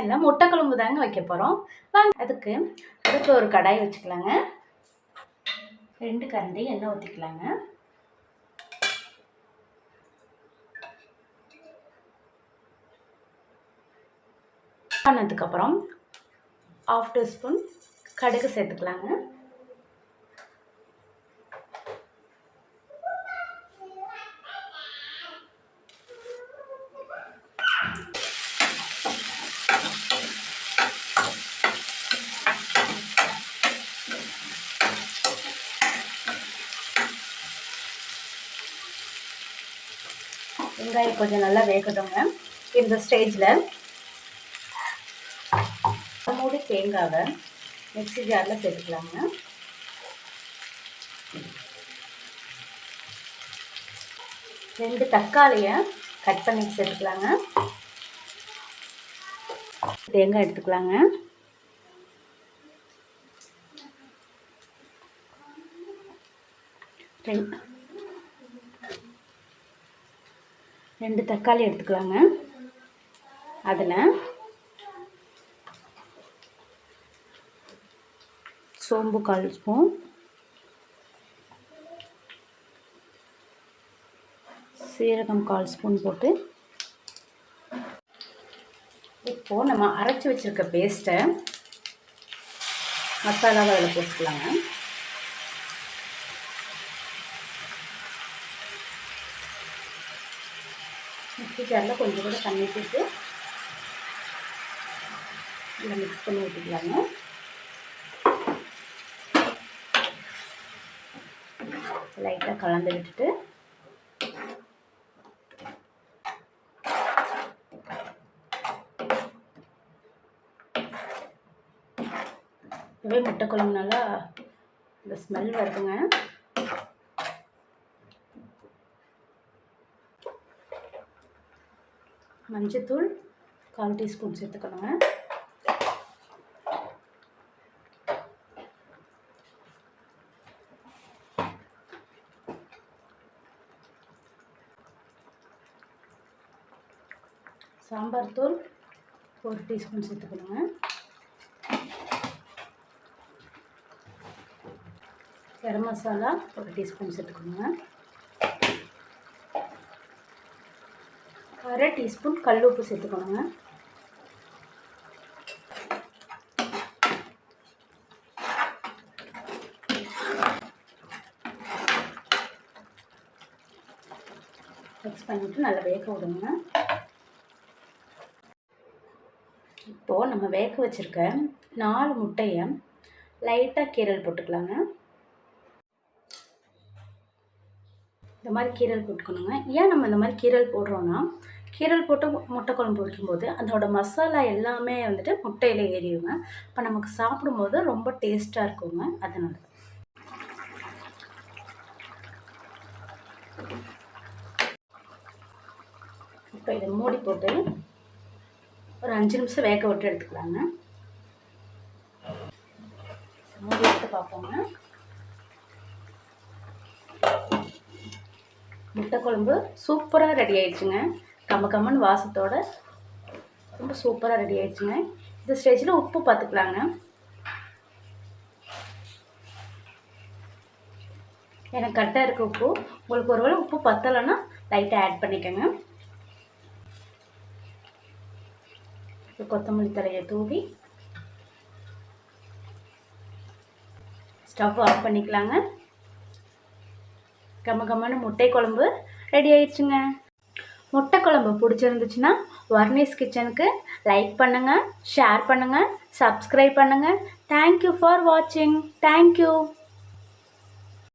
இல்லை முட்டை குழம்பு தாங்க வைக்க போகிறோம். வாங்க அதுக்கு ஒரு கடாய் வச்சுக்கலாங்க. 2 கரண்டி எண்ணெய் ஊற்றிக்கலாங்க. ஆனதுக்கப்புறம் 1/2 டீஸ்பூன் கடுகு சேர்த்துக்கலாங்க. வெங்காயம் கொஞ்சம் நல்லா வேகட்டுங்க. இந்த ஸ்டேஜில் மூடி தேங்காவை மிக்ஸி ஜாரில் சேர்த்துக்கலாங்க. ரெண்டு தக்காளியை கட் பண்ணி சேர்த்துக்கலாங்க. தேங்காய் எடுத்துக்கலாங்க. ரெண்டு தக்காளி எடுத்துக்கலாங்க. அதில் சோம்பு 1/4 ஸ்பூன், சீரகம் 1/4 ஸ்பூன் போட்டு இப்போது நம்ம அரைச்சி வச்சுருக்க பேஸ்ட்டை மசாலாவை அதில் போட்டுக்கலாங்க. மிக்ஸி ஜாரில் கொஞ்சம் கூட தண்ணி போட்டு இதில் மிக்ஸ் பண்ணி ஊற்றிக்கலாங்க. லைட்டாக கலந்து விட்டுட்டு இப்போவே முட்டை குழம்பு நல்லா இந்த ஸ்மெல் வருதுங்க. மஞ்சத்தூள் 1/4 டீஸ்பூன் சேர்த்துக்கணுங்க. சாம்பார் தூள் 1 teaspoon சேர்த்துக்கணுங்க. Garam masala 1 teaspoon சேர்த்துக்கணுங்க. 1/2 teaspoon கல் உப்பு சேர்த்துக்கணுங்க. மிக்ஸ் பண்ணிவிட்டு நல்லா வேக விடுங்க. இப்போது நம்ம வேக வச்சுருக்க 4 முட்டையை லைட்டாக கீரல் போட்டுக்கலாங்க. இந்த மாதிரி கீரல் போட்டுக்கணுங்க. ஏன் நம்ம இந்த மாதிரி கீரல் போடுறோன்னா, கீரல் போட்டு முட்டை குழம்பு வைக்கும்போது அதோட மசாலா எல்லாமே வந்துட்டு முட்டையில் ஏறிடுங்க. இப்போ நமக்கு சாப்பிடும்போது ரொம்ப டேஸ்ட்டாக இருக்குங்க. அதனால இப்போ இதை மூடி போட்டு ஒரு 5 நிமிஷம் வேக விட்டு எடுத்துக்கலாங்க. மூடி எடுத்து பார்ப்போங்க. முட்டை குழம்பு சூப்பராக ரெடி ஆயிடுச்சுங்க. கம்மன்னு வாசத்தோட ரொம்ப சூப்பராக ரெடி ஆயிடுச்சுங்க. இந்த ஸ்டேஜில் உப்பு பார்த்துக்கலாங்க. எனக்கு கரெக்டாக இருக்க உப்பு. உங்களுக்கு ஒருவேளை உப்பு பத்தலைன்னா லைட்டாக ஆட் பண்ணிக்கோங்க. கொத்தமல்லி தழையை தூவி ஸ்டவ் ஆஃப் பண்ணிக்கலாங்க. கம்மன்னு முட்டை குழம்பு ரெடி ஆயிடுச்சுங்க. முட்டை குழம்பு பிடிச்சிருந்துச்சுன்னா வர்னிஸ் கிச்சனுக்கு லைக் பண்ணுங்கள், ஷேர் பண்ணுங்கள், சப்ஸ்கிரைப் பண்ணுங்கள். தேங்க்யூ ஃபார் வாட்சிங். தேங்க்யூ.